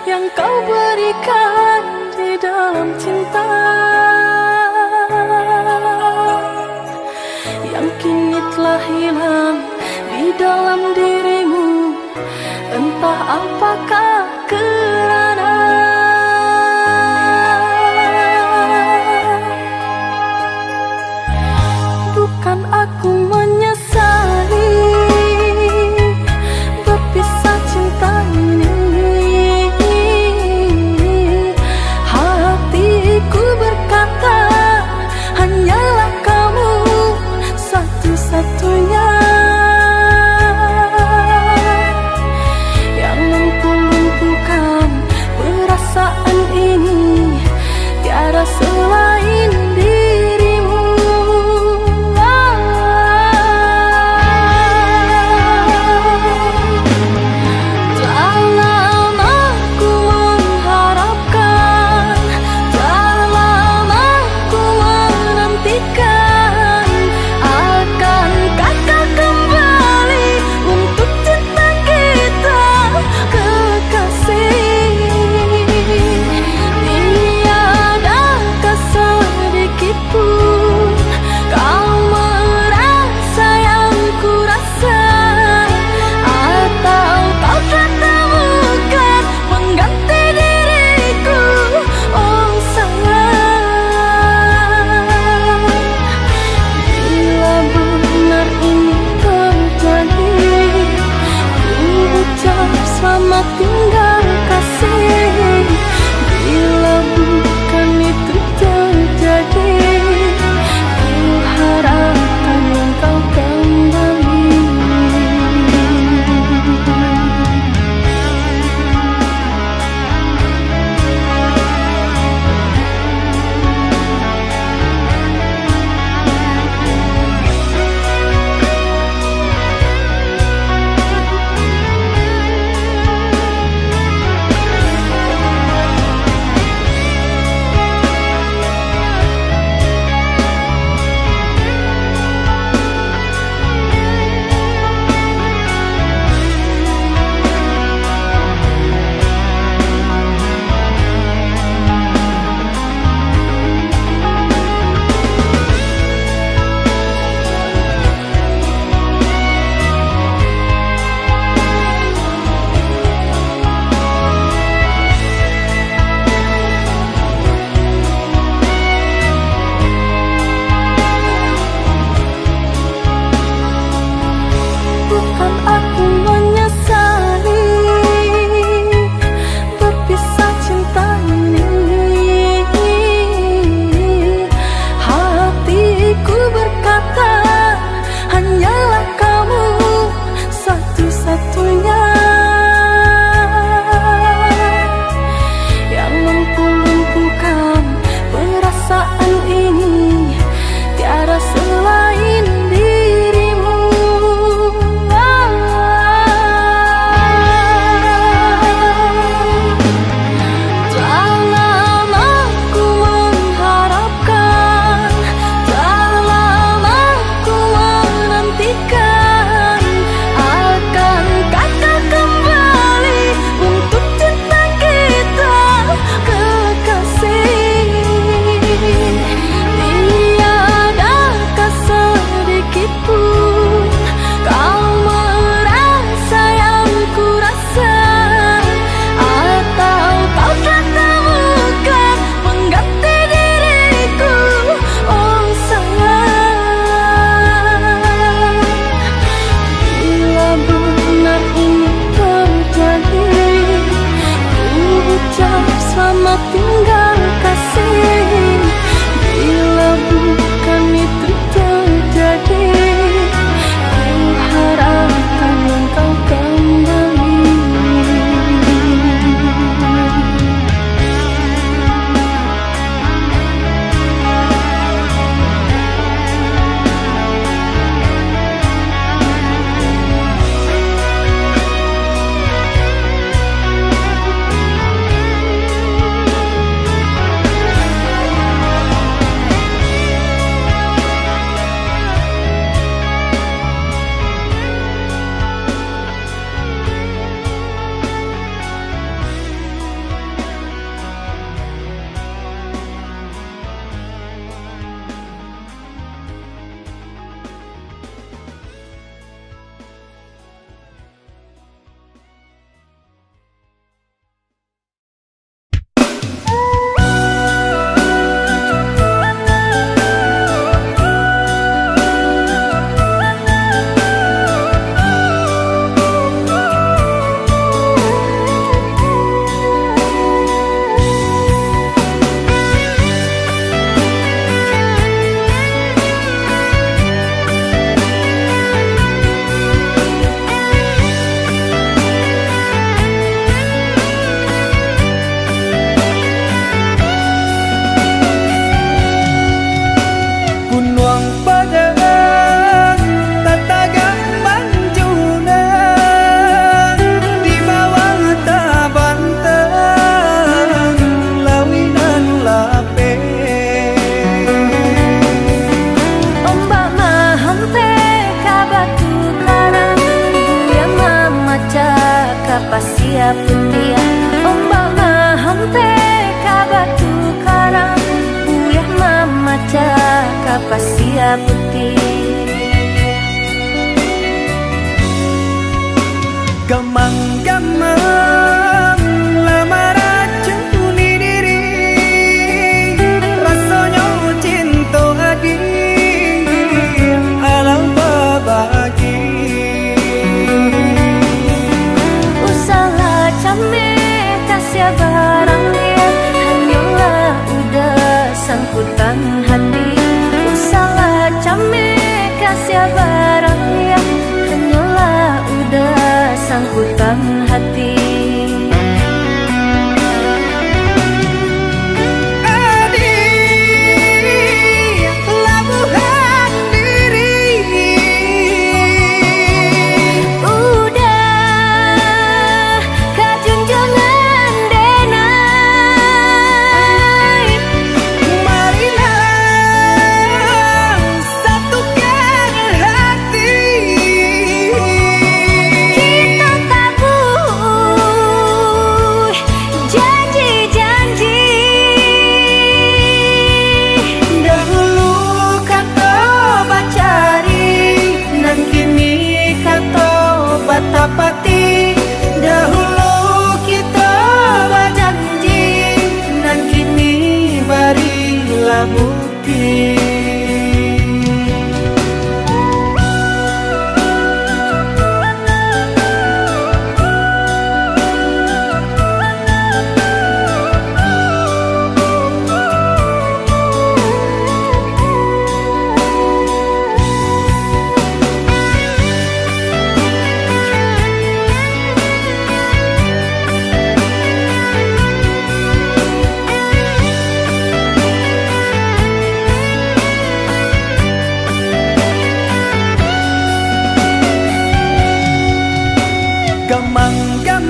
yang kau berikan di dalam cinta, yang kini telah hilang di dalam dirimu. Entah apakah kerana bukan aku menyesali berpisah cinta ini. Hatiku kapasia putih ombak mahampe ka batu karang uyah mamaca kapasia putih Gamang-gamang lamar cuni diri rasanya cinta adi alam babagi usaha came kasih barang dia hanyalah udah sangkutan hati usaha came kasih barang dia hanyalah udah sangkutan hati Tapati dahulu kita berjanji dan kini berilah bukti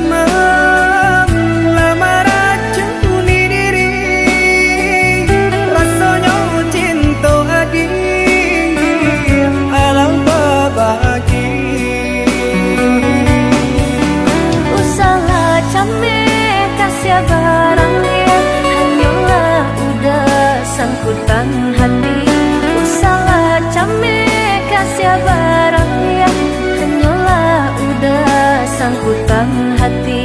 Gamang-gamang lamar cuni diri rasanya cinta adi alam babagi usaha came kasih barang dia hanyalah udah sangkutan hati usaha came kasih barang dia hanyalah udah sangkutan hati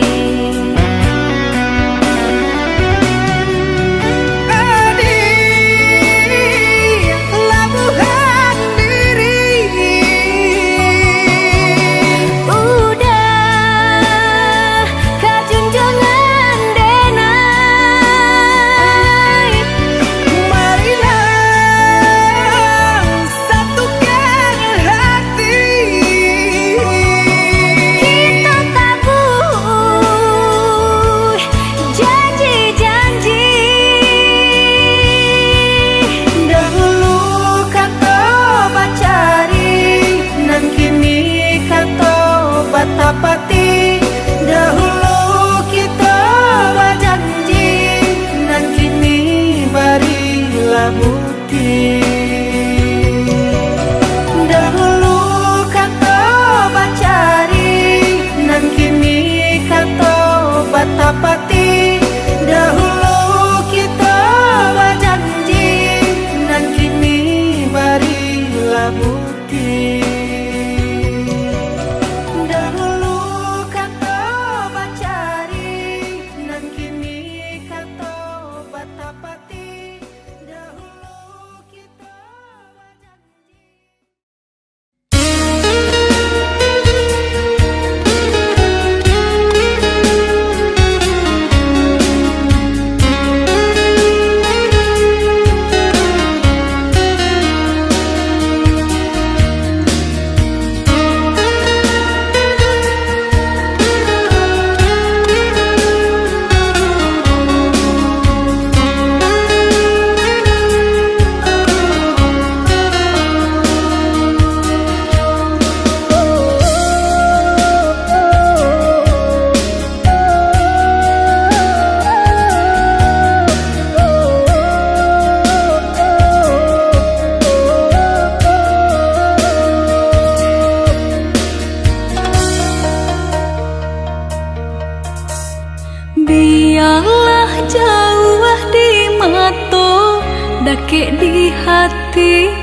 jauh di mata, dake di hati.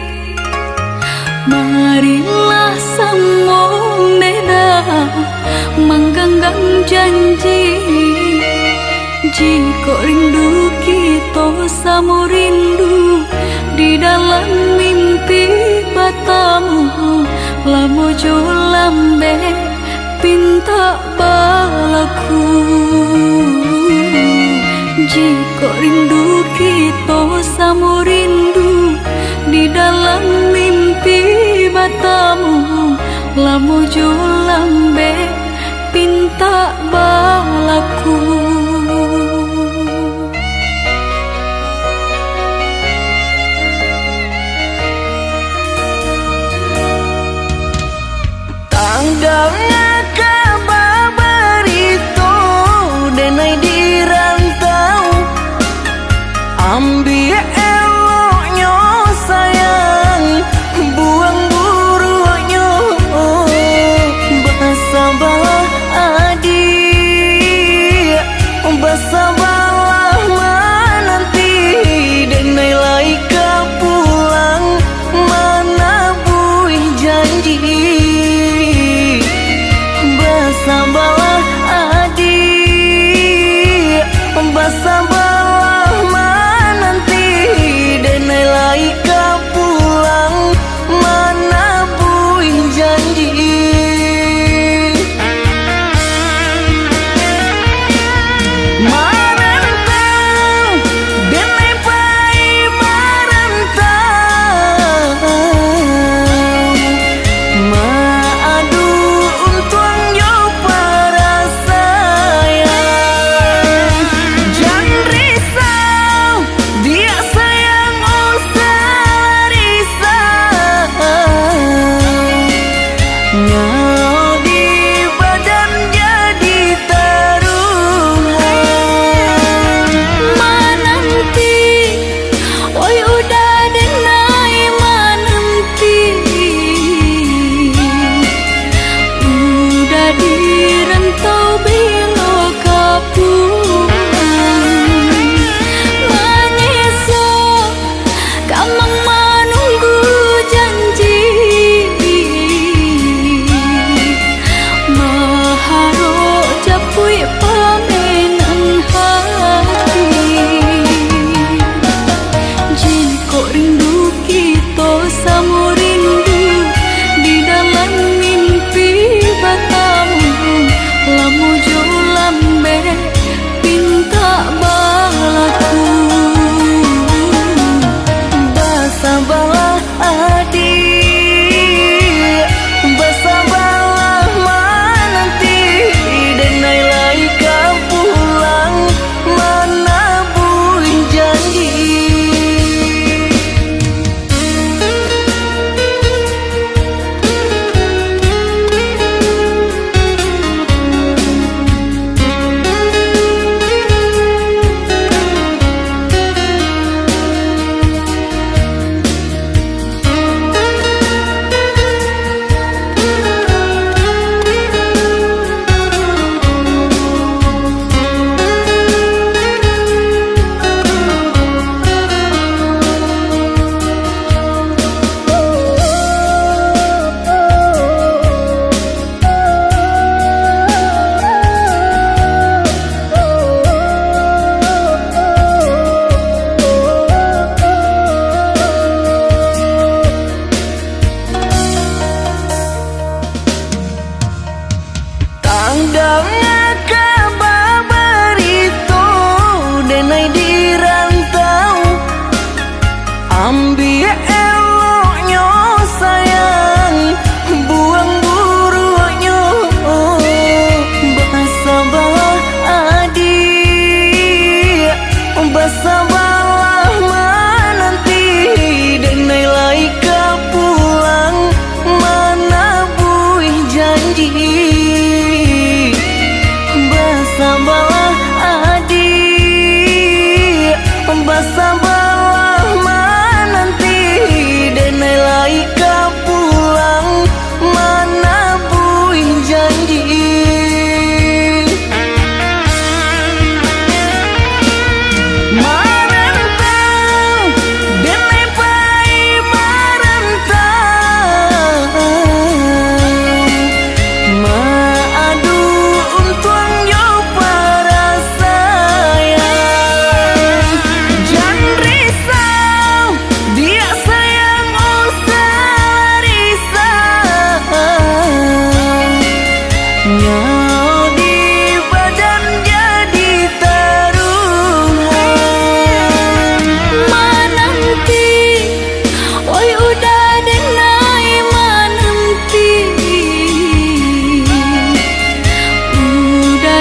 Marilah sambung neda menggenggam janji. Jika rindu kita sama rindu di dalam mimpi batamu, lamo jo lambe pinta balaku. Jika rindu kita sama rindu di dalam mimpi batamu, lamo jo lambe pinta balaku. Tanggalnya kabar itu denai di rantau, ambil eloknya sayang, buang buruknya. Bersabarlah adik, bersabarlah menanti, denai laika pulang mana buih janji. Bersabarlah adik, bersabarlah menanti, denai laika pulang mana buih janji. Marantau, denai pai marantau, maadu untuang yo parasa,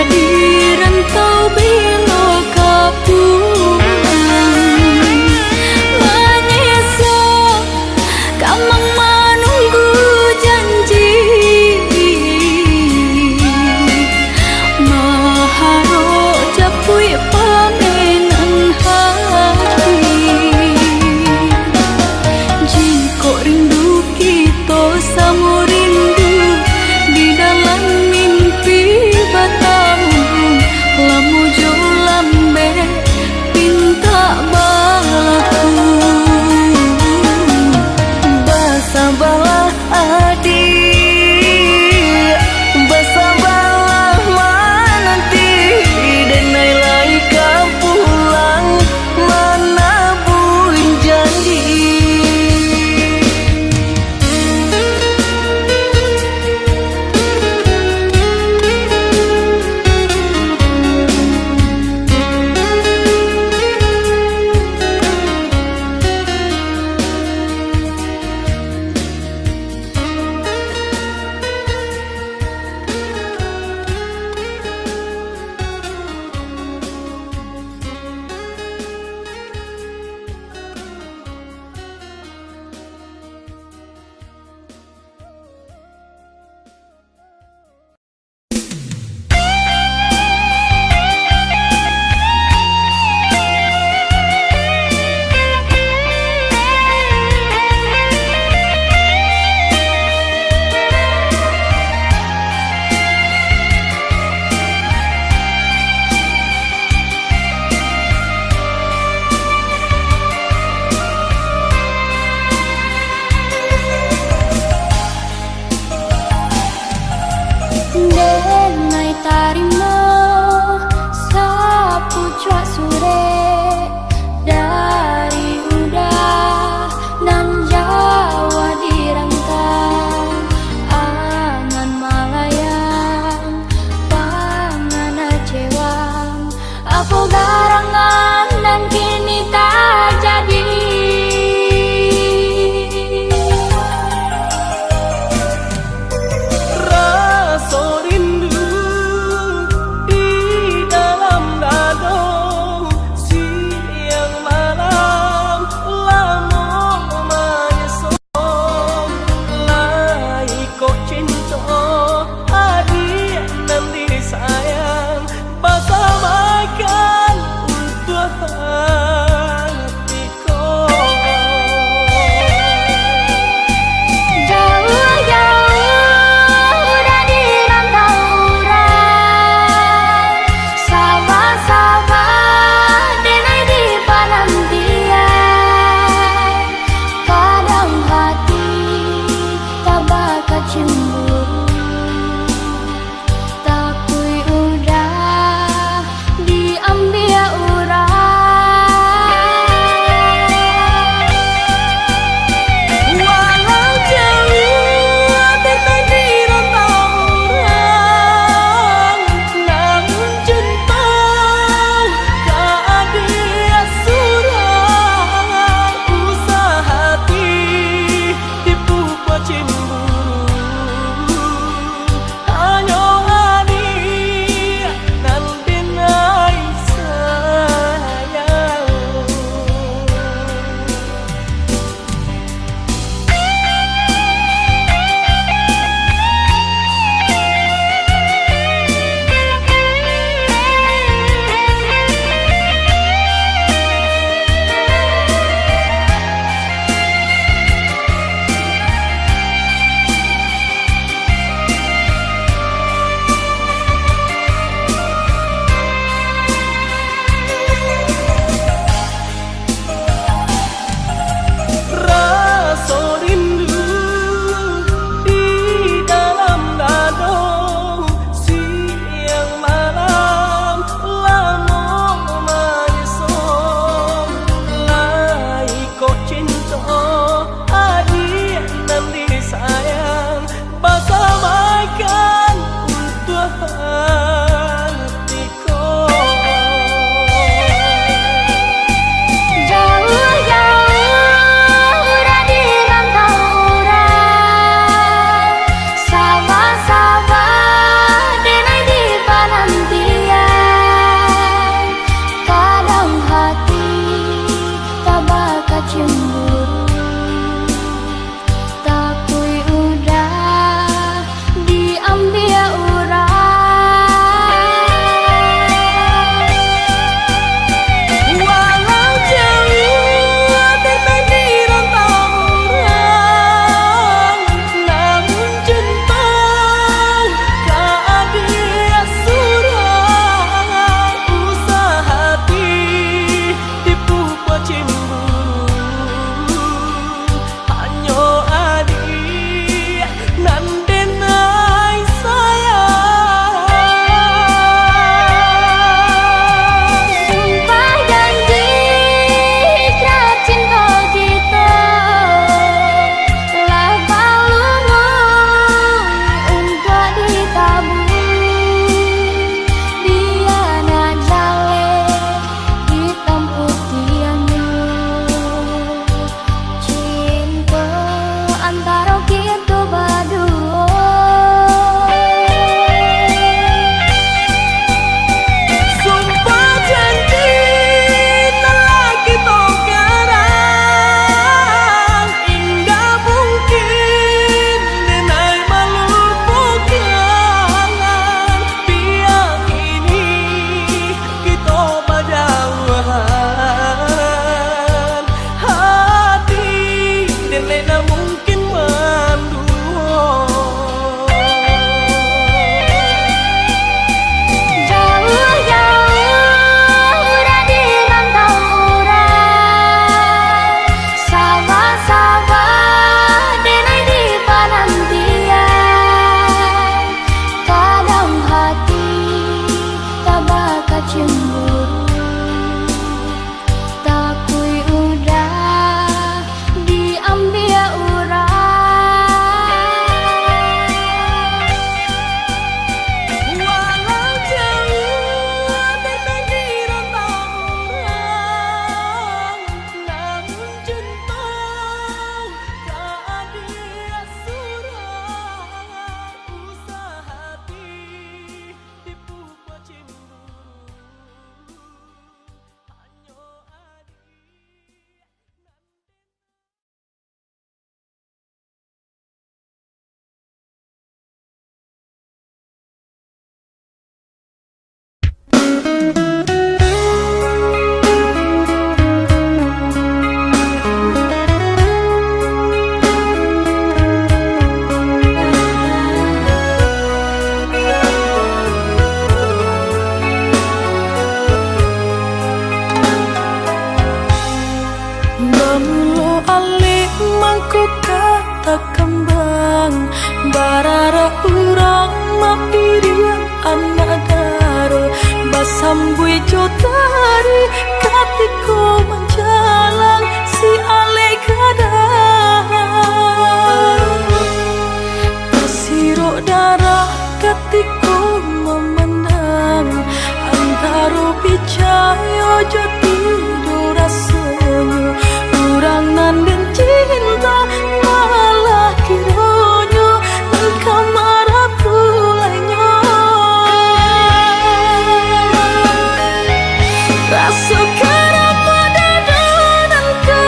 di rantau bila kapulang. Menyesal kamang menunggu janji, maharok japui pamenan hati. Jika rindu kita sama rindu di dalam mimpi batang, lamu jo lambe pinta balaku. Bersabarlah adik, bersabarlah menanti, denai lai kau pulang menabur janji. Denai tarima sapu cuak sore dari udah nan Jawa dirantau, angan Malayang pangan Acewang, apa garangan dan kini tak jadi. Rasa rindu di dalam dada, siang malam lama menyesal. Lai kok cinta adik nanti sayang, bersamakan Basambui jotari katiko menjalang si ale kadang Pasiro darah katiko memandang Antara picayo joti dorasonyo Urang nanden cinta malah kironyo Nang kamara pulanyo Raso karama dadanan ka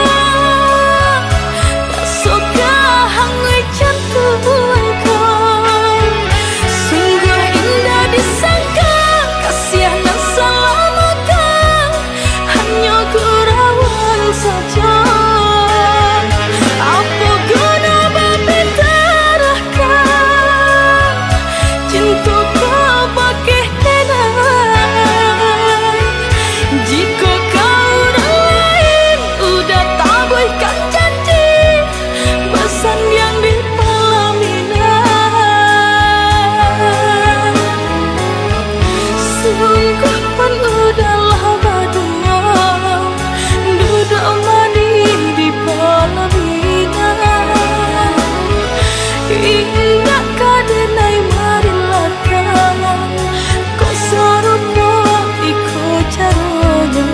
Raso kahangui jantung ka Sungguh indah disangka Kasihan dan selama ka Hanya gurauan saja Apa guna babi terahkan Cinta kau pakai tenai Jika kau lain udah tabaikan janji Pesan yang di pelaminan Sungguh pun udahlah badua Duduk mandi di pelaminan Ingat kadenai marilah kau Kau serupa ikut caranya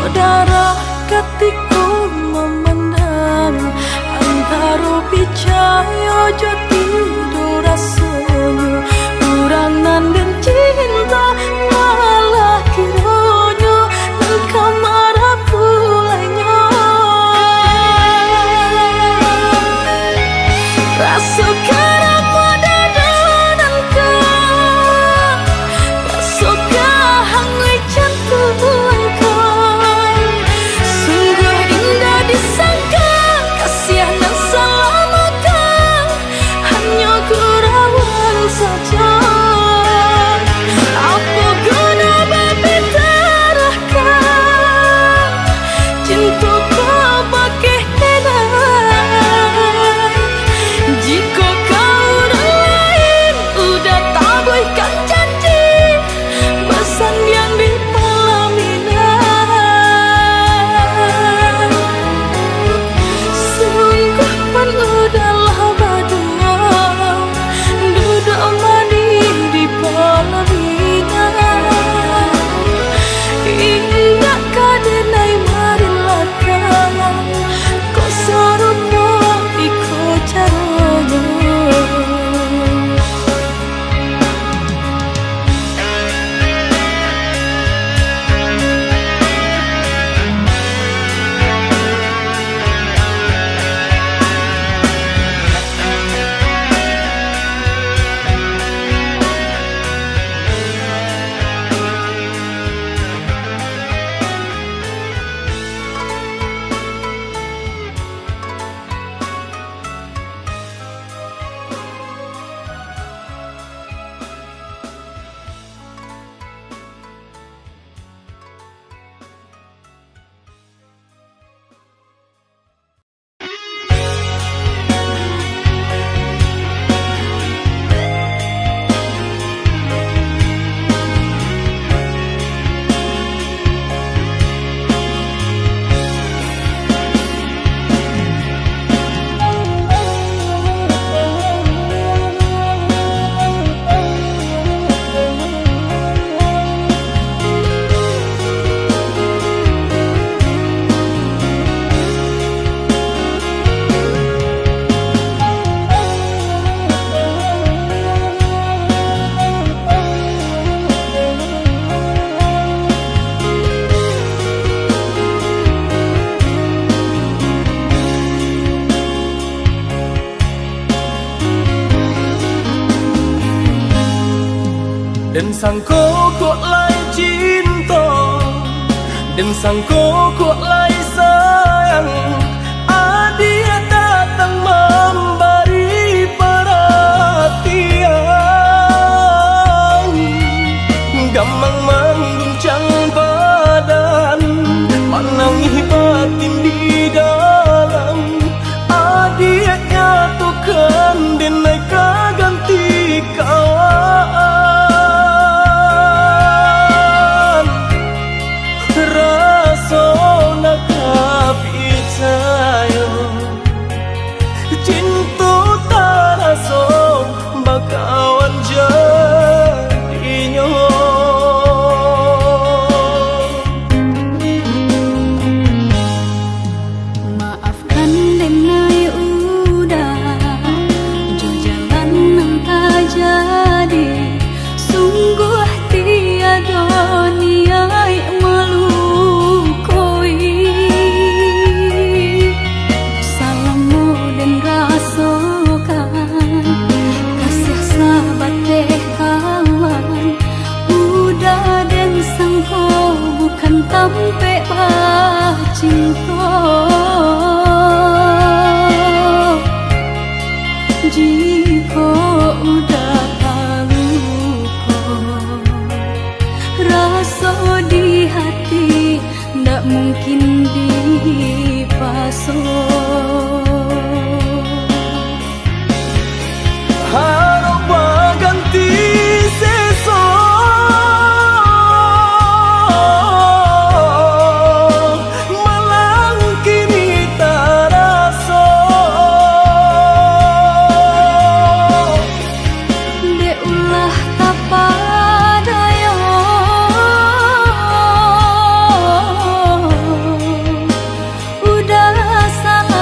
Darah ketika memandang Antara picayo joti dorasonyo Urang nanden cinta malah kironyo Nang kamara pulanyo Raso karama dadanan ka Raso kahangui jantung ka Sungguh indah disangka Kasihan dan selama ka sangko kok lai cinta, dan sangko kok lai sayang. Dia datang memberi perhatian, gamang mengguncang badan, menangis batin di dalam. Dia nyatukan denai ganti kawan, rasa nak percaya cinta tak rasa bakawan jadinya. Maafkan denai udah jo jalan nang tak jadi, sungguh tiada niat melukoi. Salahmu dan rasakan kasih sahabat deh kawan, udah dan sangko bukan tampe bah cinta. Jika udah tahu kok rasa di hati ndak mungkin dipasok. Harap ganti sesok, malang kini tak rasa. Dek ulah tapadaya, udah salah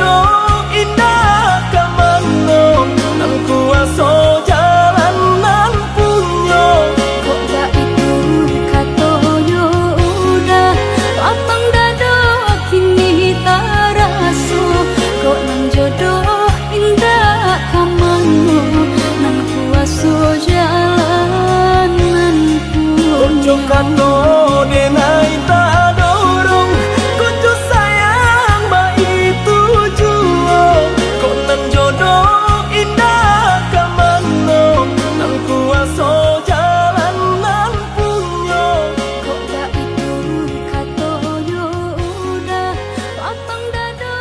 jodoh indah kamano nang kuaso jalanan punyo. Kok gak itu katoyo udah lapang dado kini taraso. Kok nang jodoh indah kamano nang kuaso jalanan Ojo kato denai tak dorong, konco sayang ba itu juo. Kok nan jodoh indah kamano nang kuaso jalanan punyo. Kok gak itu katoyo udah lapang dado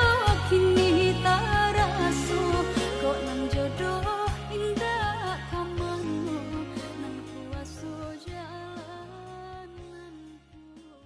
kini taraso. Kok nang jodoh indah kamano nang kuaso jalanan punyo.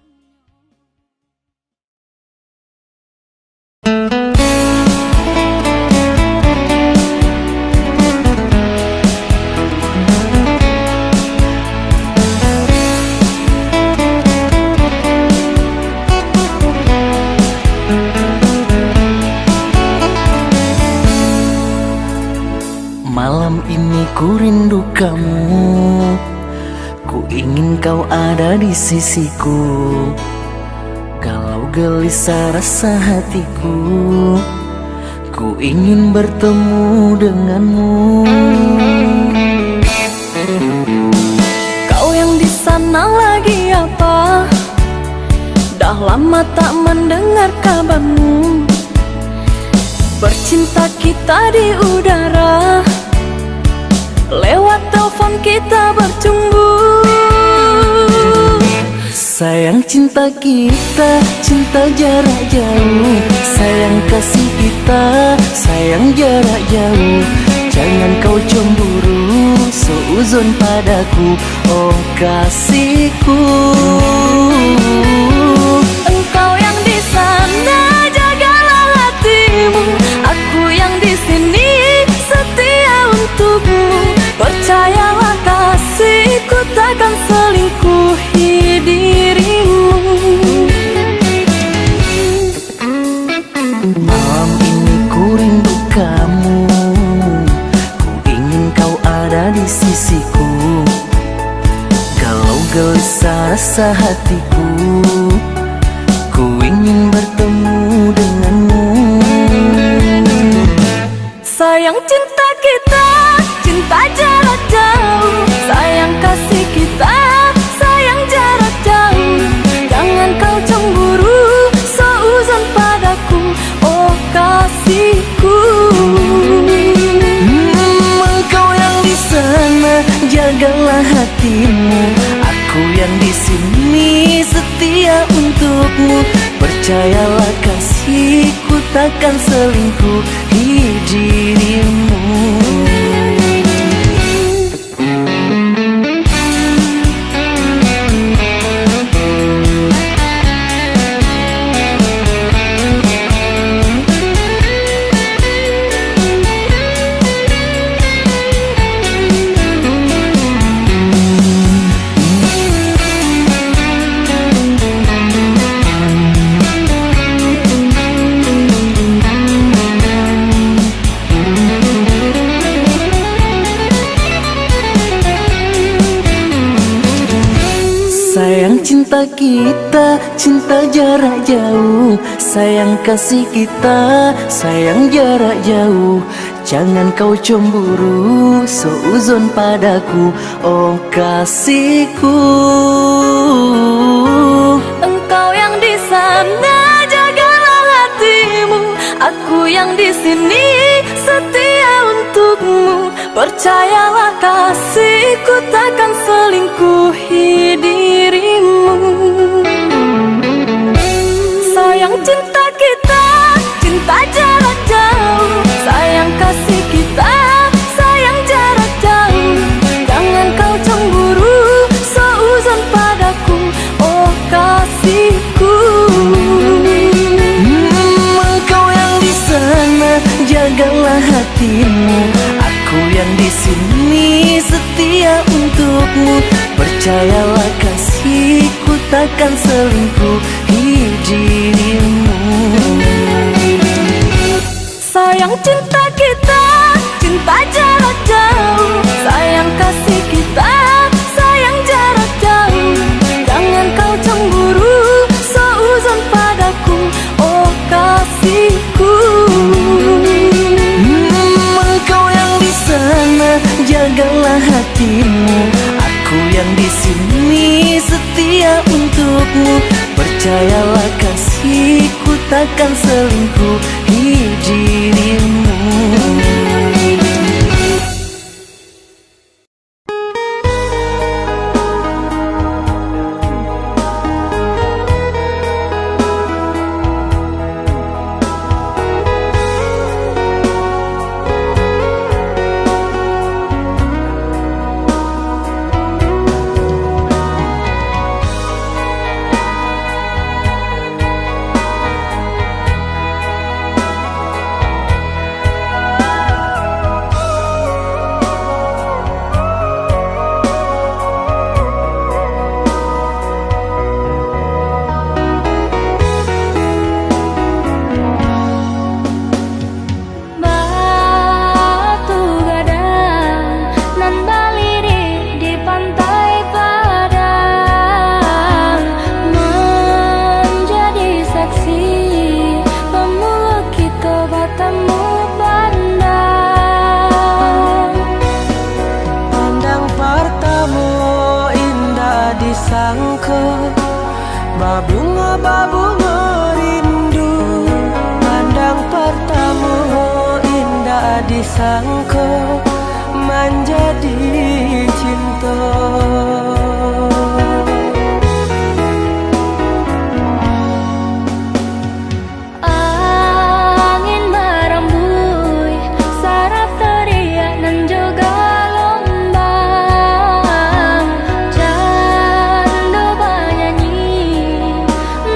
Malam ini ku rindu kamu, ku ingin kau ada di sisiku. Kalau gelisah rasa hatiku, ku ingin bertemu denganmu. Kau yang di sana lagi apa? Dah lama tak mendengar kabarmu. Bercinta kita di udara, lewat telepon kita bercumbu. Sayang cinta kita, cinta jarak jauh. Sayang kasih kita, sayang jarak jauh. Jangan kau cemburu, seuzon padaku, oh kasihku. Engkau yang di sana jagalah hatimu, aku yang di sini setia untukmu. Percayalah kasihku takkan selingkuhi dirimu. Malam ini ku rindu kamu, ku ingin kau ada di sisiku. Kalau gelisah rasa hatiku, ku ingin bertemu denganmu. Sayang cinta kita, cinta jarak jauh. Sayang kasih kita, sayang jarak jauh. Jangan kau cemburu, seuzon padaku, oh kasihku. Engkau yang di sana jagalah hatimu, aku yang di sini setia untukmu. Percayalah kasihku takkan selingkuhi dirimu. Sayang cinta kita, cinta jarak jauh. Sayang kasih kita, sayang jarak jauh. Jangan kau cemburu, seuzon padaku, oh kasihku. Engkau yang di sana jagalah hatimu, aku yang di sini setia untukmu. Percayalah kasihku takkan selingkuhi dirimu. Sayang cinta kita, cinta jarak jauh. Sayang kasih kita, sayang jarak jauh. Jangan kau cemburu, seuzon padaku, oh kasihku. Engkau yang di sana jagalah hatimu, aku yang di sini setia untukmu. Percayalah kasihku takkan selingkuhi dirimu. Sayang cinta kita, cinta jarak jauh. Sayang kasih kita, sayang jarak jauh. Jangan kau cemburu, seuzon padaku, oh kasihku. Engkau yang di sana, jagalah hatimu. Aku yang di sini setia untukmu. Percayalah kasihku takkan selingkuhi dirimu. Babunga rindu, pandang pertama indah disangka menjadi cinta. Angin merembui, saraf teriak dan juga lombang. Candu bernyanyi,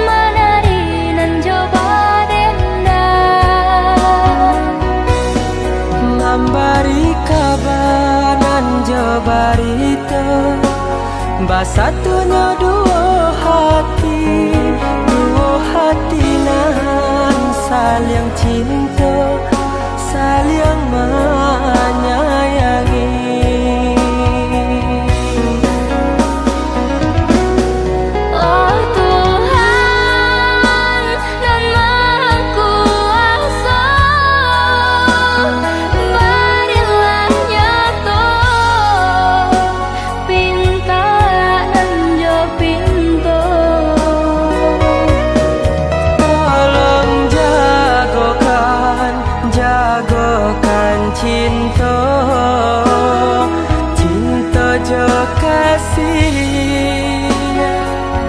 menari dan coba dendam. Memberi kabar dan jabarita, basatunya dua hati nan saling cinta, saling menyayangi. Oh Tuhan dan Maha Kuasa, berilah nyata pinta dan jo pintu. Tolong jagokan cinta, cinta jo kasih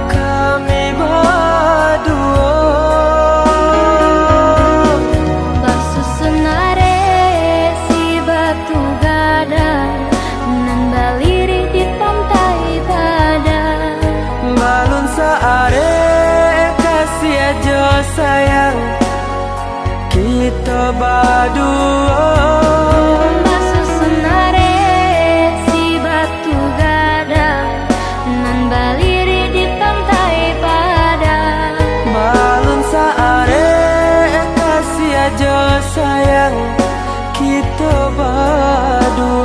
kami berdua. Basusunare si batu gadang nan baliri di pantai padang. Balun saare kasih aja sayang kita berdua. Basusunare si batu gadang nan baliri di pantai padang. Balun saare kasih aja sayang kita berdua.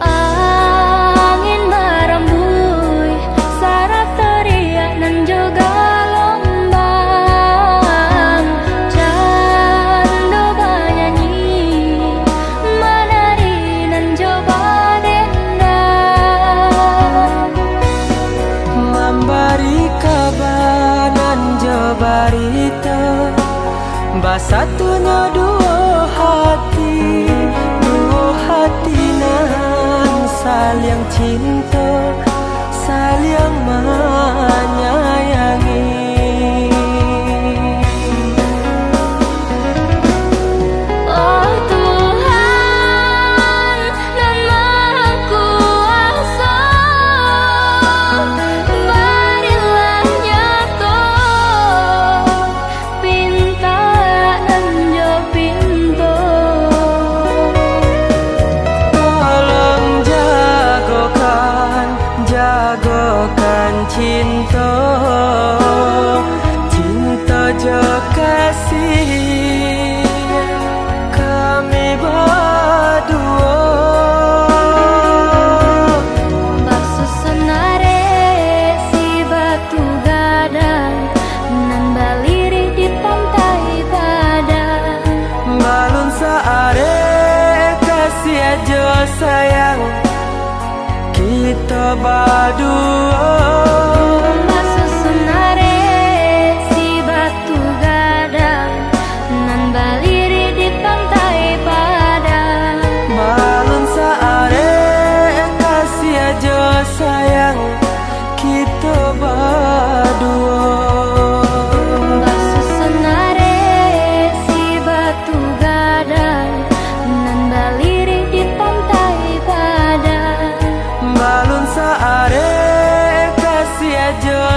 Angin merembui, saraf teriak dan juga lombang. Candu bernyanyi, menari dan coba dendam. Memberi kabar dan jabarita, basatunya dua hati saling cinta, saling menyayangi. Oh Tuhan dan Maha Kuasa, berilah nyata pinta dan jo pintu. Tolong jagokan cinta, cinta jo kasih kami berdua. Basusenare si batu gadang nan baliri di pantai padang. Balun saare kasih aja sayang kita berdua. Basusenare si batu gadang nan baliri di pantai padang. Balun saare kasih aja sayang kita berdua. Basusenare si batu gadang nan baliri di pantai padang. Balun saare kasih aja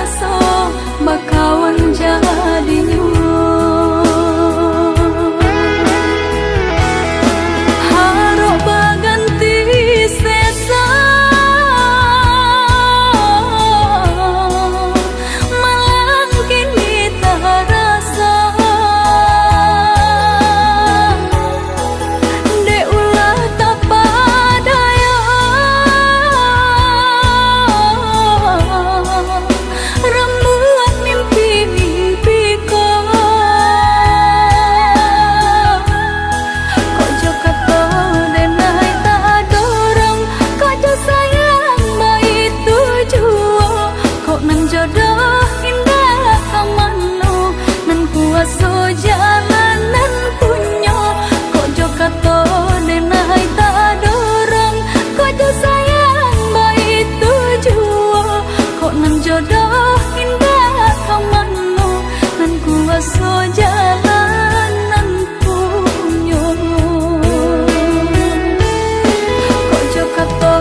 raso bakawan jadinya. Harok baganti sesa malang kini tak rasa. Dek ulah tak padaya rembuat mimpi-mimpiku. Kok jo kata denai tak dorong, kok jo sayang baik tujuan. Kok nan jodoh indah kamano, nan kuaso jalanan punyo. Kok jo kata denai tak dorong, kok jo sayang baik tujuan. Kok nan jodoh indah kamano, nan kuaso jalanan punyo. Kok jo kata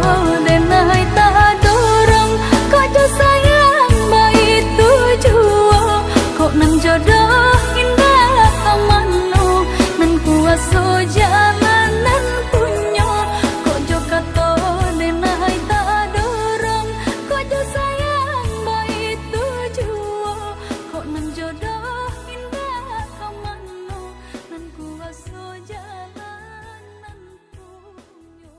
denai tak dorong, kok jo sayang baik tujuan. Kok nan jodoh indah kamano, nan kuaso jalanan punyo. Kok jo kata denai tak dorong, kok jo sayang baik tujuan. Kok nan jodoh indah kamano, nan kuaso jalanan punyo.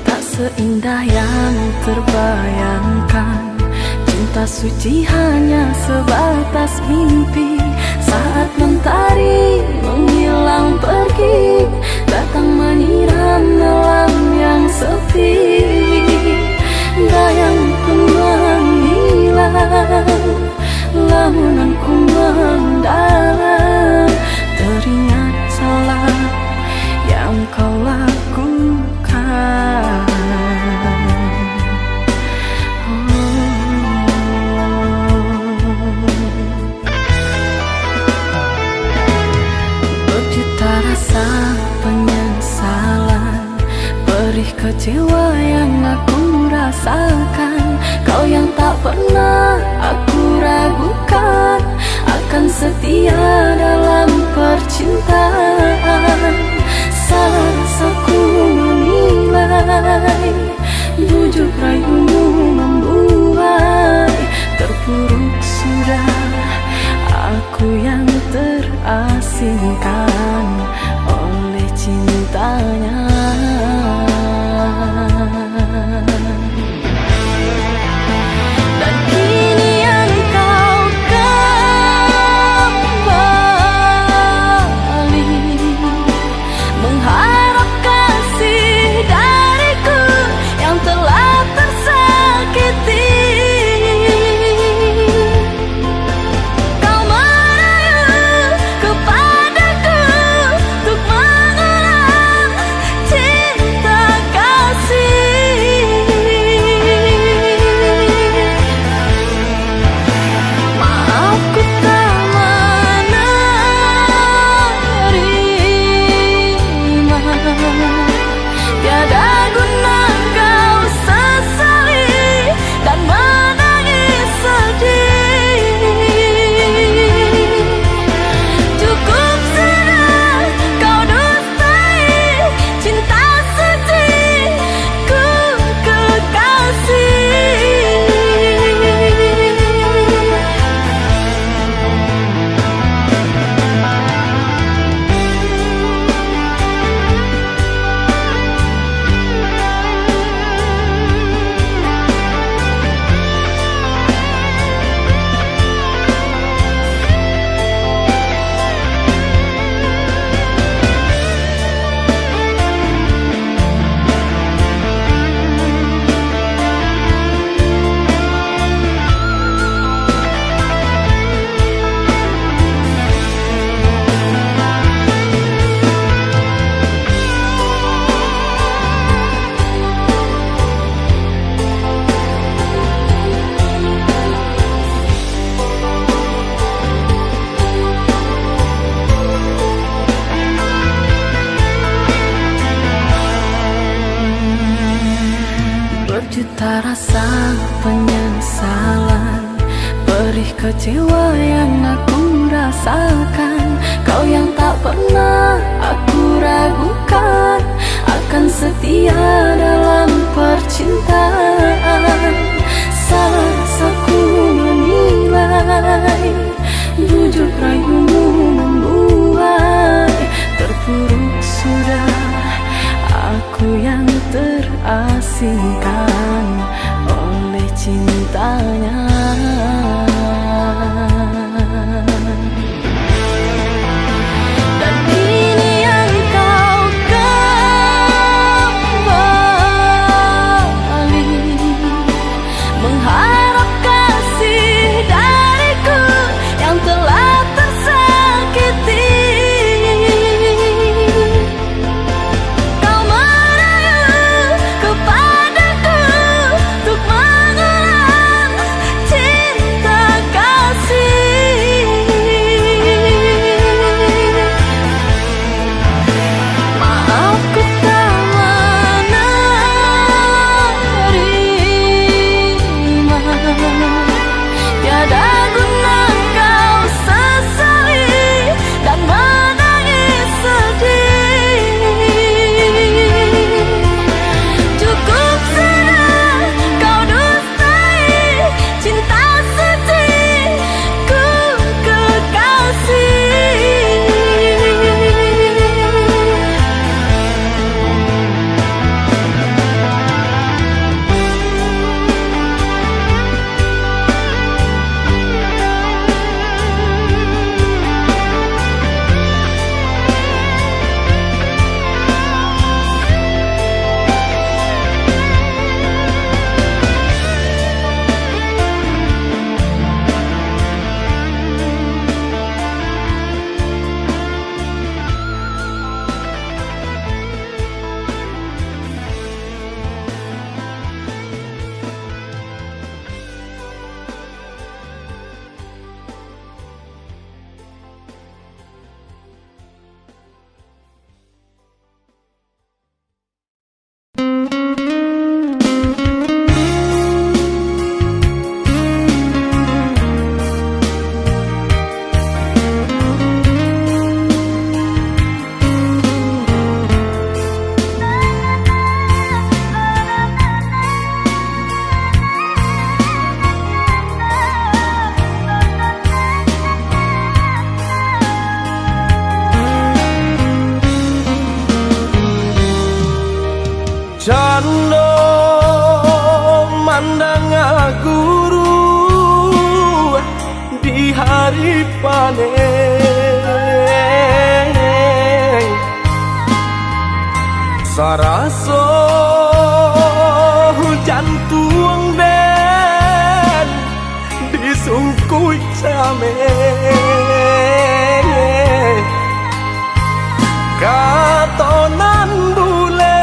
Tak seindah yang terbayangkan, cinta suci hanya sebatas mimpi. Saat mentari menghilang pergi, datang menyiram malam yang sepi. Bayangku menghilang, lamunanku mendalam, teringat salah yang kau lakukan. Berjuta rasa penyesalan, perih kecewa yang aku rasakan. Kau yang tak pernah aku ragukan, akan setia dalam percintaan. Salah rasaku menilai, bujuk rayumu membuai. Terpuruk sudah aku yang terasingkan oleh cintanya. Dan kini engkau kembali mengharap kasih dariku yang telah tersakiti. Kau merayu kepadaku untuk mengulang penyesalan, perih kecewa yang aku rasakan. Kau yang tak pernah aku ragukan akan setia dalam percintaan. Salah rasaku menilai bujuk rayumu membuai terpuruk sudah aku yang terasingkan oleh cintanya. Dan kini yang kau kembali mengharap kasih dariku yang telah tersakiti. Kau merayu kepadaku untuk mengulang cinta kasih. Maaf ku tak menerima, tiada guna kau sesali dan menangis sedih. Cukup sudah kau dustai cinta suciku kekasih. Cando mandang guru di hari panen, saraso hujan tuang den disungkui camen, katonan bule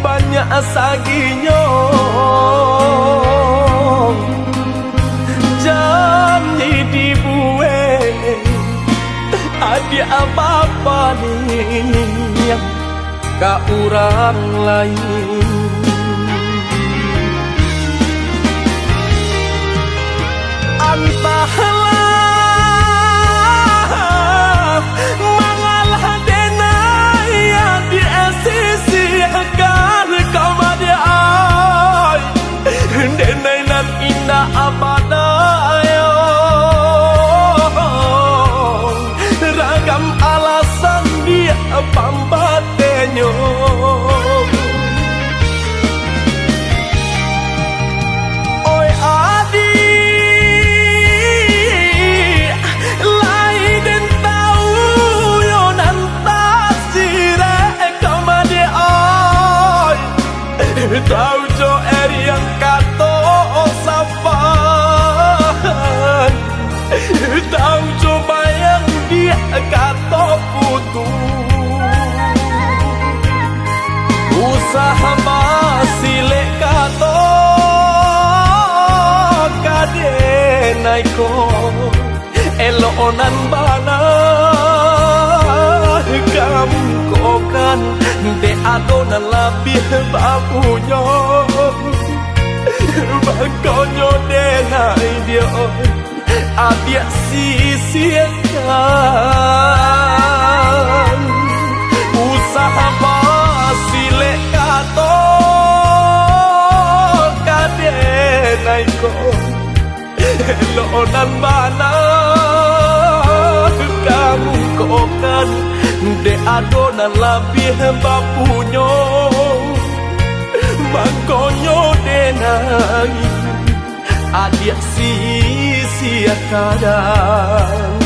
banyak saginya janji dibuat ada apa-apa nih ke orang lain. Entahlah mengalah denai di sisi agar kau madiai denai nan indah abadayo ragam alasan dia pambatenyo. Oi adi tahu jo yang kato sapan, tahu jo bayang dia kato putu, usaha masile kato kadenaiko elonan bana kamu kokan de adona labih bapunya Bangkonyo denai dia Adia sisiakan Usaha basilek kato Kadenai ko Lonan bana Kamu kokan De adona labih bapunyo Mangkonyo denai Adia sia kadang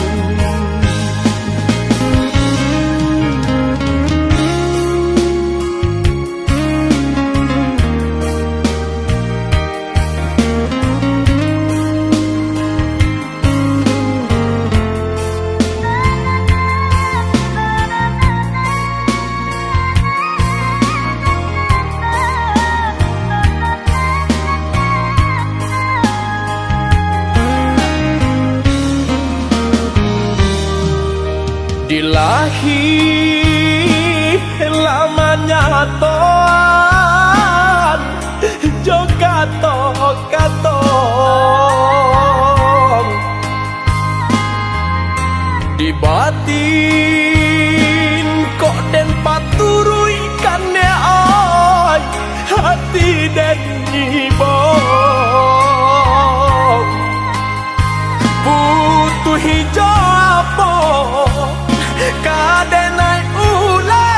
Dilahi lamanya toan Jogatong Di batin kok den paturui kan ne ay Hati den nyibong Butuh hijau apa Kadenai ule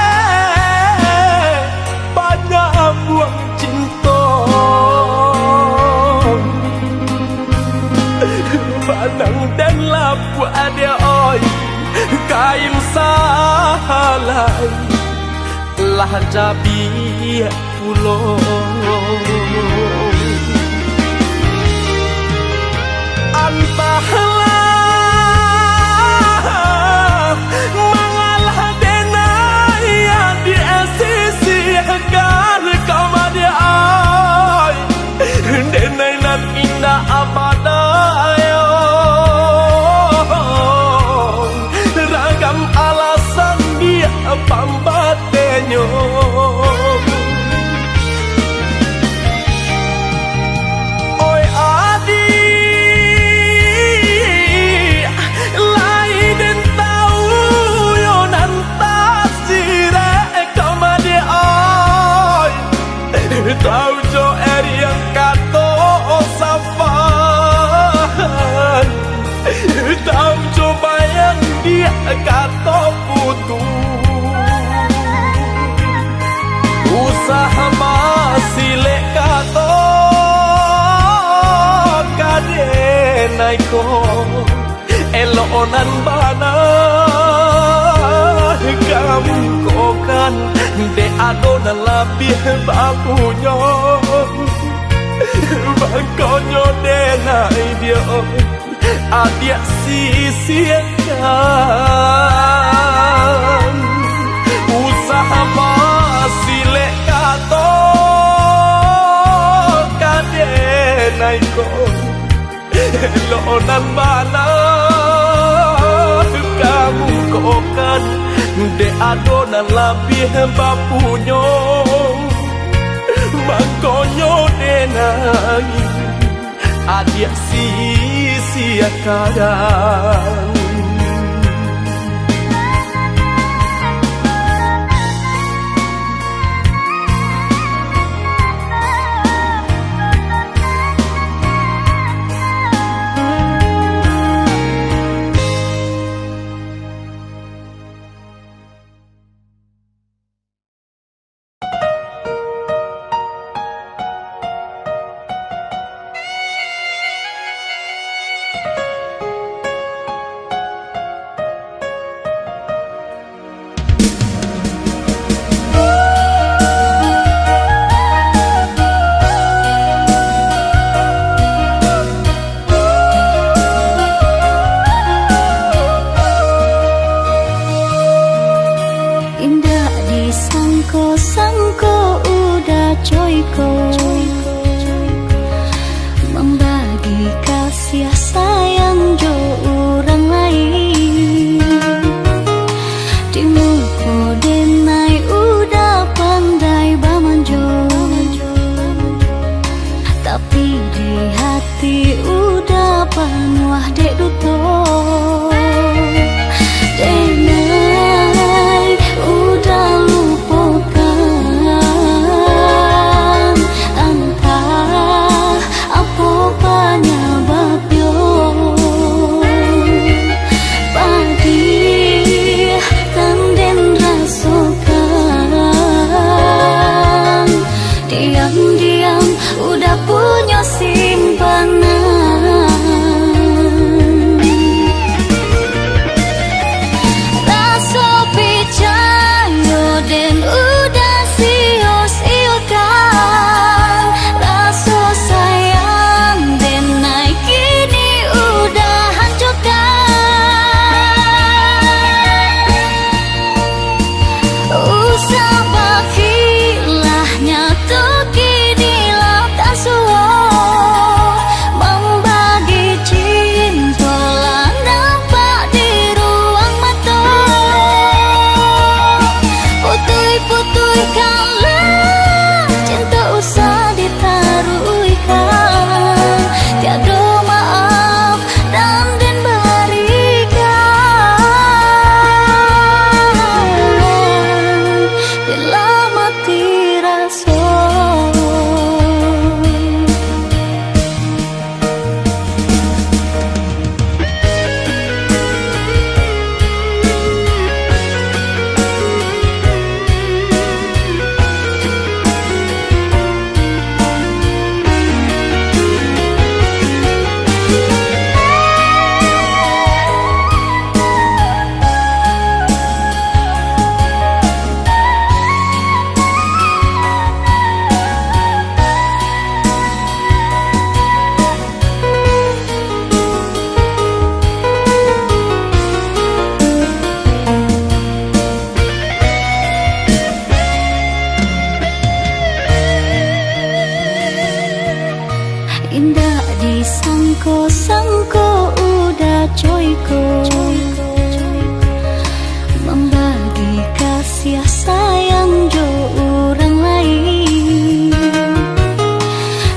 banyak buang cinta Banang dan lapu ada oi Kain salai Lah jabi pulau Antahlah Mengalah denai yang di sisi Agar kau madi ay Denai nan indah abadayo Ragam alasan dia pambatenyo Oi adi Tahu jo yang kato safan Tahu jo bayang dia kato putu Usaha masih lek kato Kadenai ko Elonan bana Kamu kokan De adona labih bapunya Bangkonyo denai dia Adia sisiakan Usaha basilek kato Kadenai ko Lonan bana Kamu kokan De adona labih bapunyo Mangkonyo denai Adia sia kadang Indah disangko-sangko udah coyko membagi kasih sayang jo orang lain.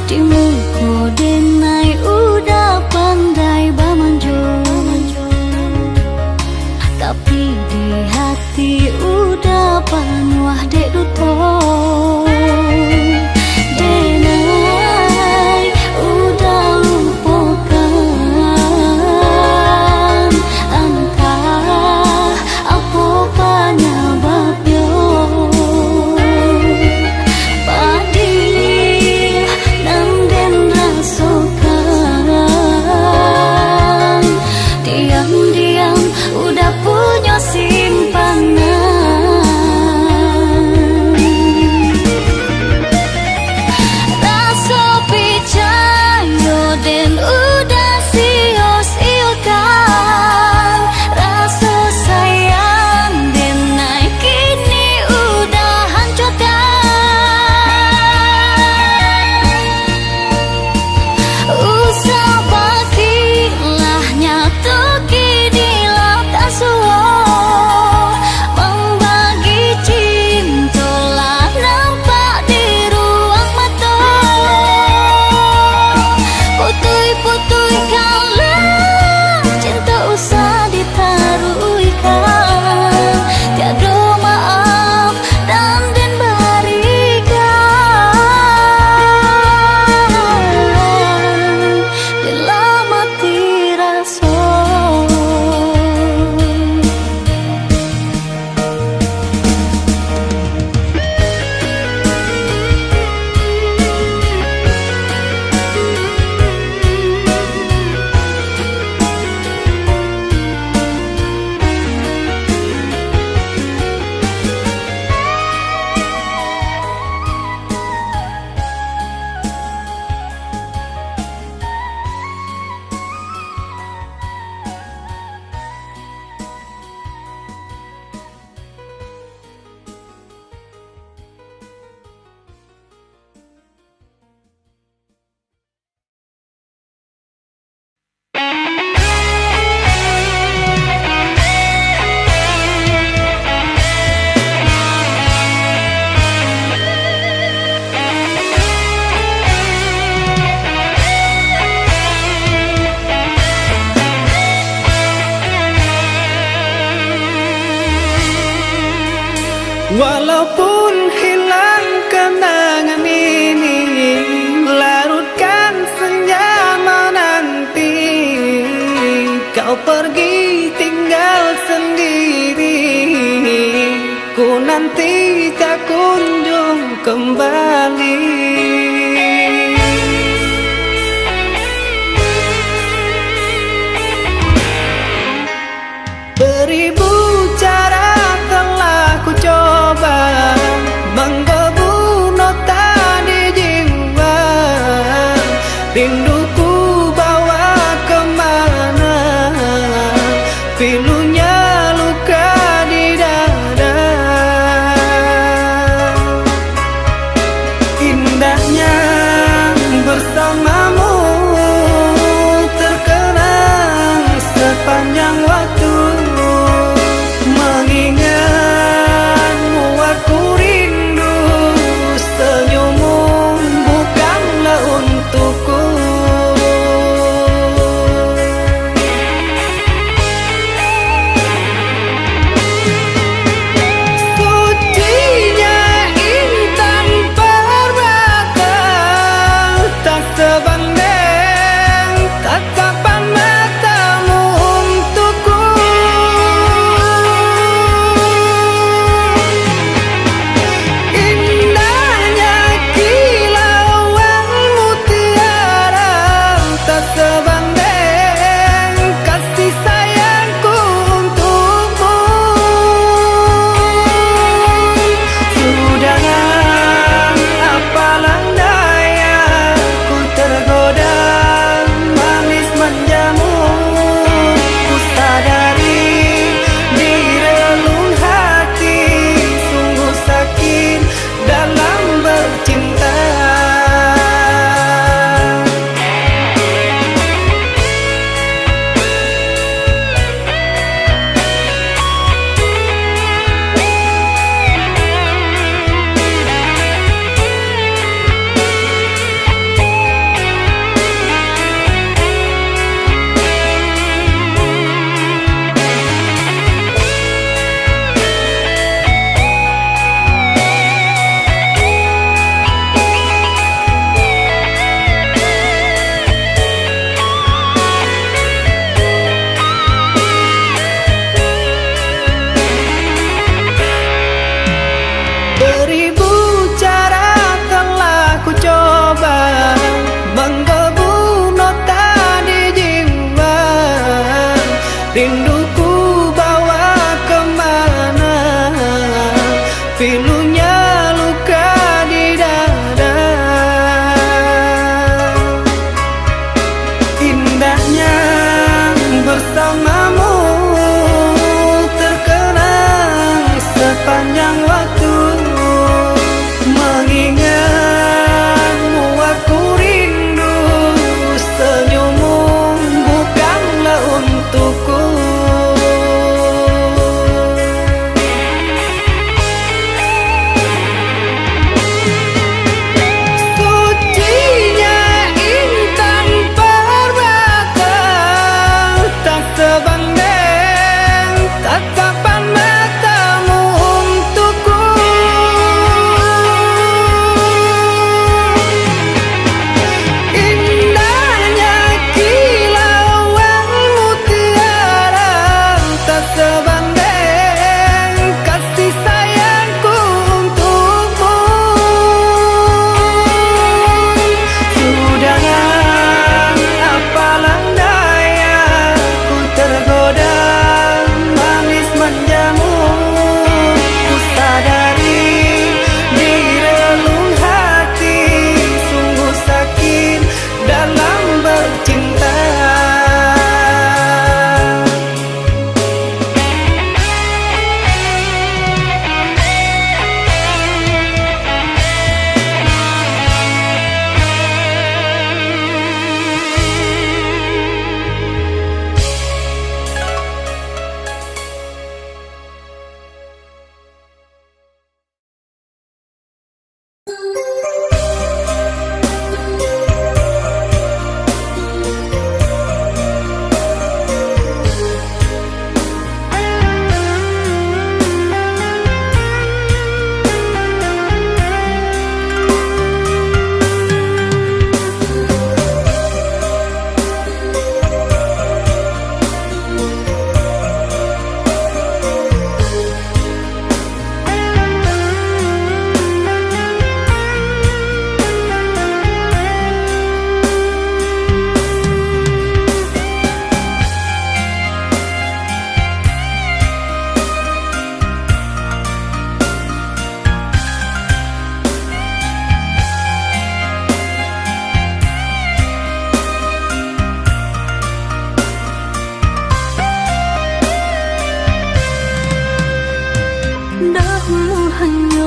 Di muka denai udah pandai bamanjo, tapi di hati udah panuah dek duto. Walaupun hilang kenangan ini, larutkan senja menanti. Kau pergi tinggal sendiri, ku nanti tak kunjung kembali. Beribu cara telah ku coba menggebu nota di jiwa. Rinduku bawa kemana, pilunya luka di dada. Indahnya bersamamu terkenang sepanjang waktu. Mengingatmu aku rindu, senyummu bukanlah untukku. Sucinya intan permata, tak sebanding tatapan matamu untukku. Indahnya kilauan mutiara, tak sebanding kasih sayangku untukmu. Sudah apalah daya, ku tergoda manis manjamu. Ku sadari di relung hati sungguh sakit dalam bercinta.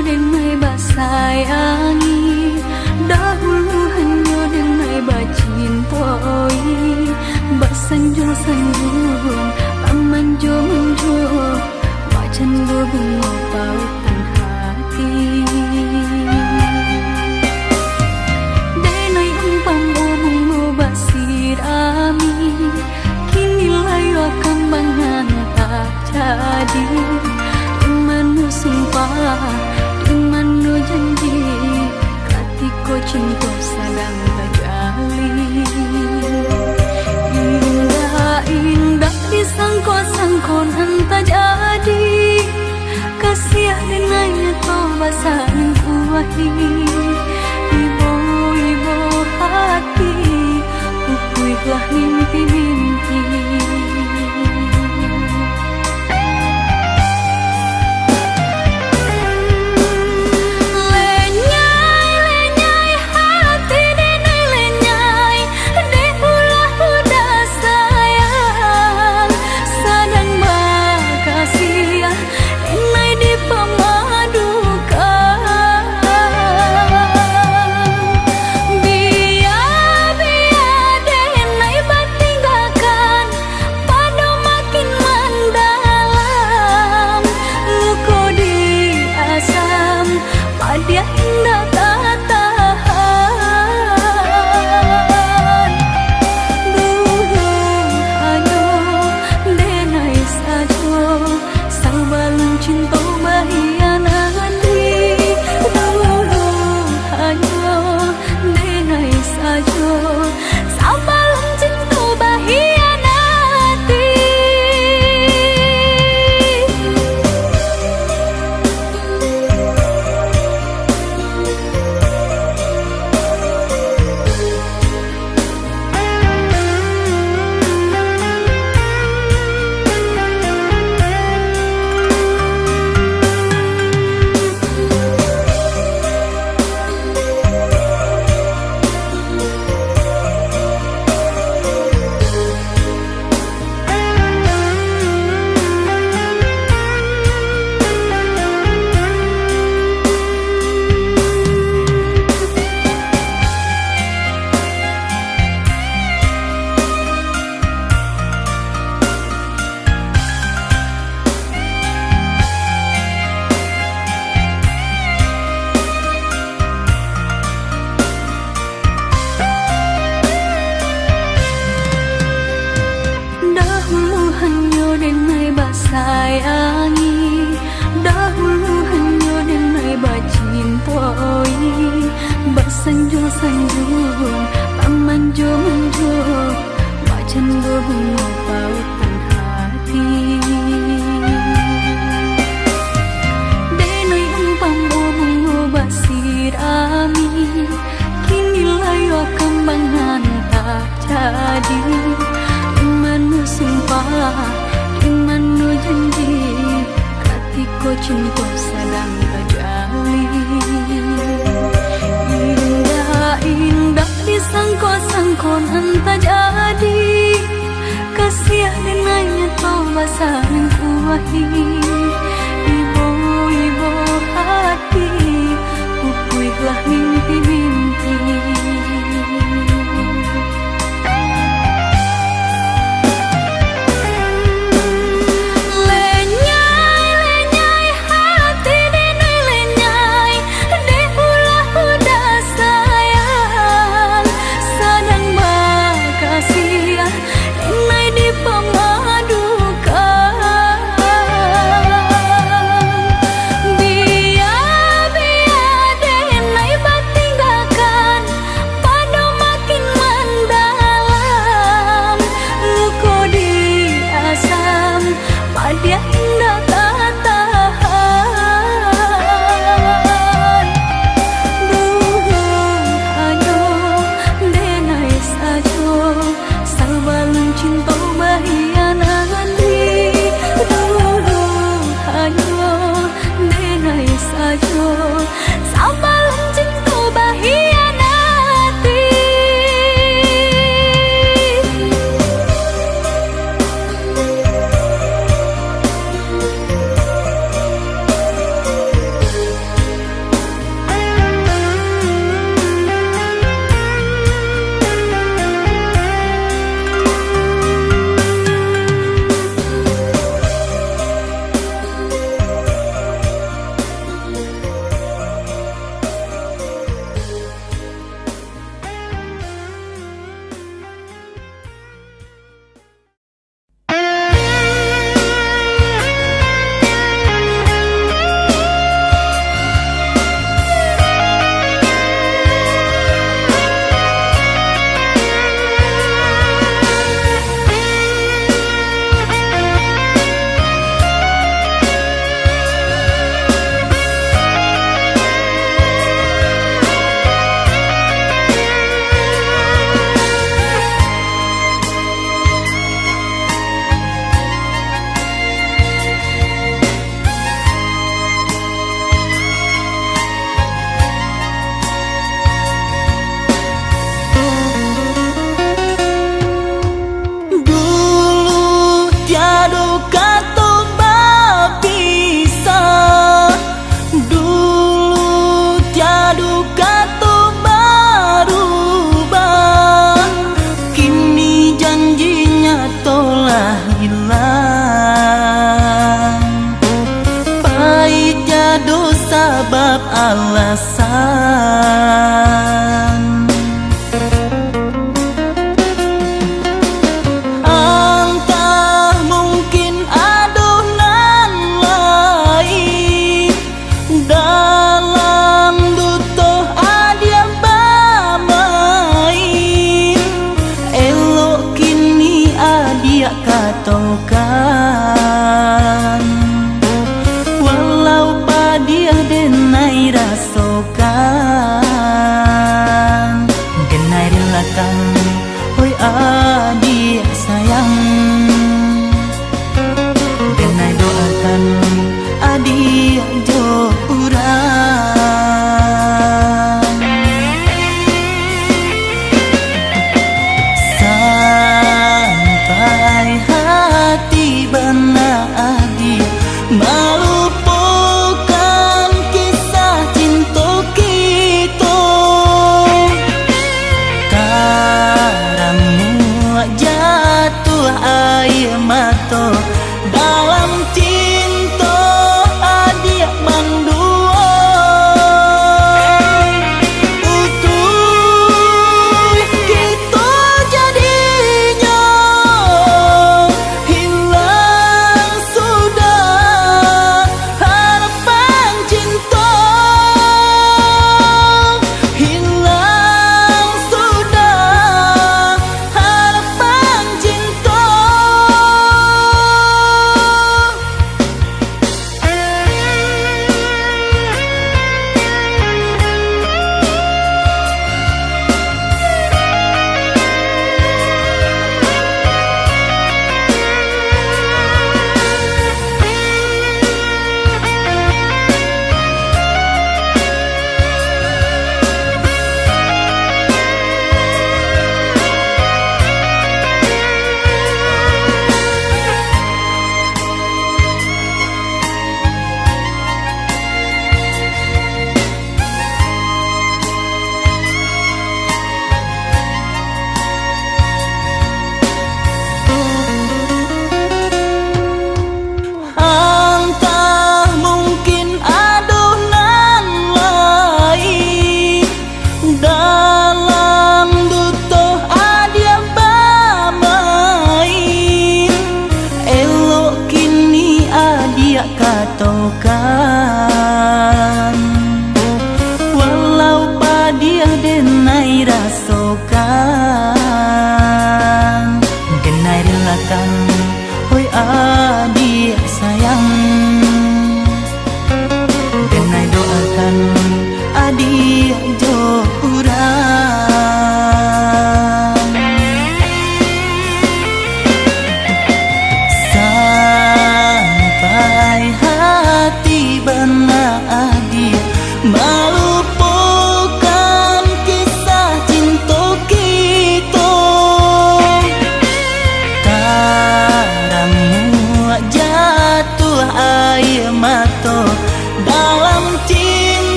denai basayangi, dahulu hanya denai bacintoi, basanjung-sanjung, pamanjung-manjung, macan bunga pautan hati. Denai umpam bunga basirami, kini layu kambangan tak jadi. Dimanu sumpah, dimanu janji, katiko cinta sedang terjalin. Indah-indah disangko-sangko entah jadi, kasih dengannya toba saling kuahi. Ibu-ibu hati, pupuilah mimpi-mimpi. Dia indah tak tahan. Dulu hanya denai saja, sabalun cinta bahianati. Dulu hanya denai saja, sabalun cinta bahianati. Denai basayangi, dahulu hanya denai bacintoi, basanjung-sanjung, pamanjung-manjung, macan bunga pautan hati. Denai umpam bunga basirami, kini layu kambangan tak jadi. Dimanu sumpah, dimanu janji, katiko cinta sedang terjalin. Indah-indah disangko-sangko entah jadi, kasih dengannya toba saling kuahi. Ibu-ibu hati, pupuilah mimpi-mimpi. Biar denai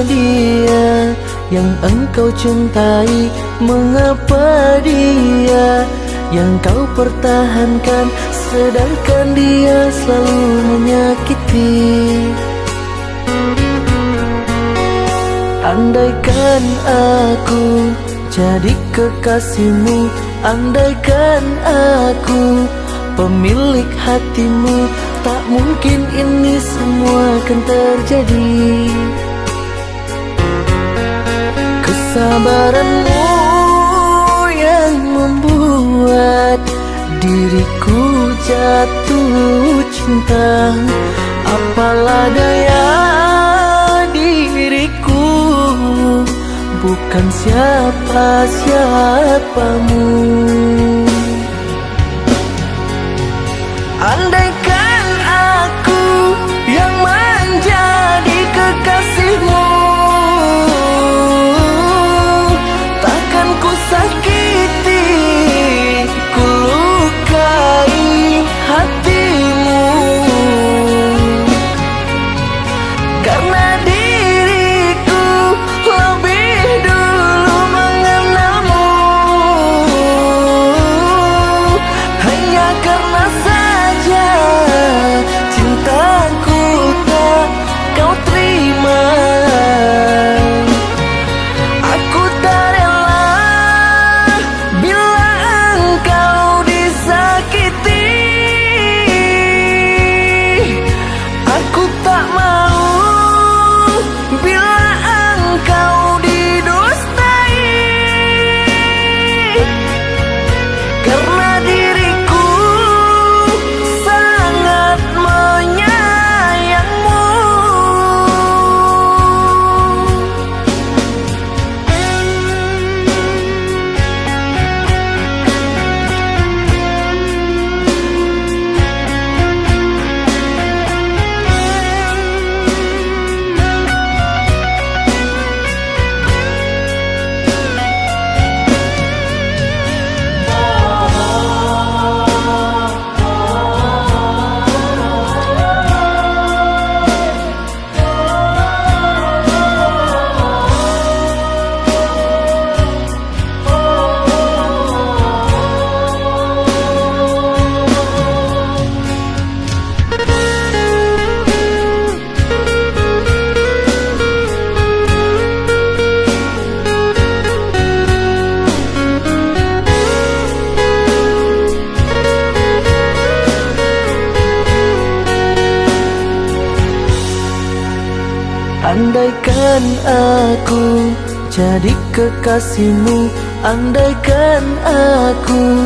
dia yang engkau cintai? Mengapa dia yang kau pertahankan, sedangkan dia selalu menyakiti? Andaikan aku jadi kekasihmu, andaikan aku pemilik hatimu, tak mungkin ini semua akan terjadi. Kesabaranmu yang membuat diriku jatuh cinta. Apalah daya diriku, bukan siapa-siapamu. Andaikan aku yang menjadi kekasihmu, takkan ku sakiti, ku lukai hatimu. Karena diriku lebih dulu mengenalmu, hanya karena saja cintaku tak kau terima. Aku tak rela bila engkau disakiti. Aku tak mau bila engkau didustai. Karena diriku sangat menyayangmu. Andaikan aku jadi kekasihmu, andaikan aku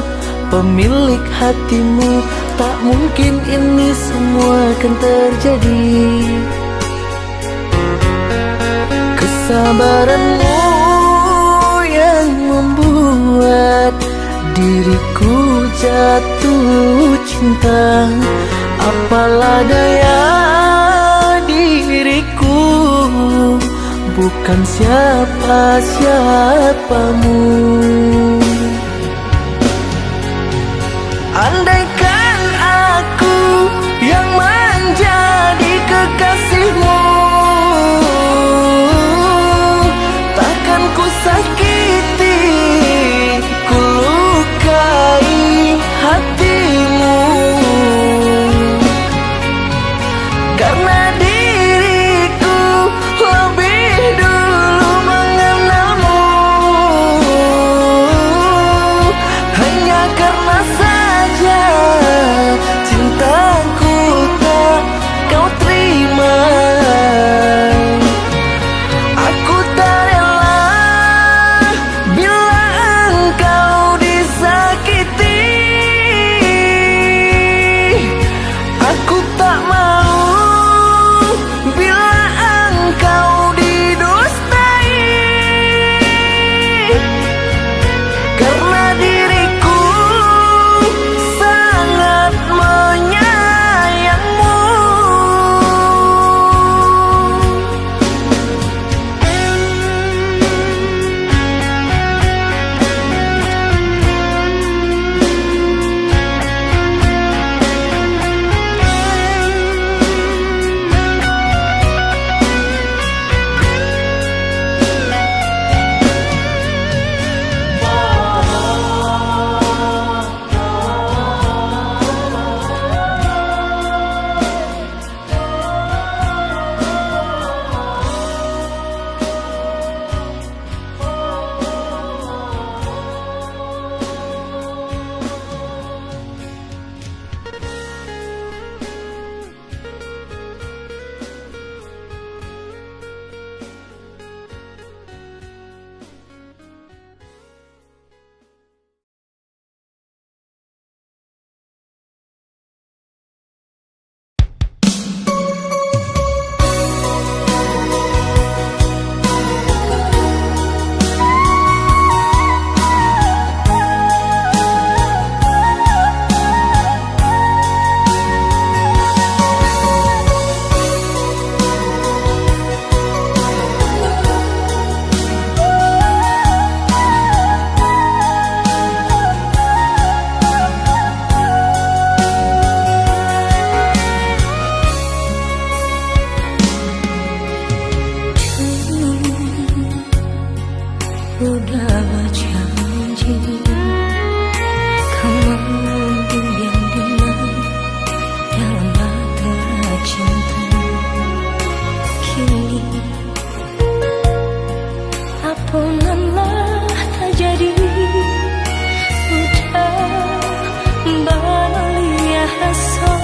pemilik hatimu, tak mungkin ini semua akan terjadi. Kesabaranmu yang membuat diriku jatuh cinta. Apalah daya diriku, bukan siapa-siapamu. Andaikan aku yang menjadi kekasihmu, takkan ku sakiti, ku lukai hatimu. Karena diriku lebih dulu mengenalmu, hanya karena saja udah berjanji kau mau diam-diam dalam bahtera cinta. Kini ampunanlah tak jadi, udah balik hasrat.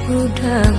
Udah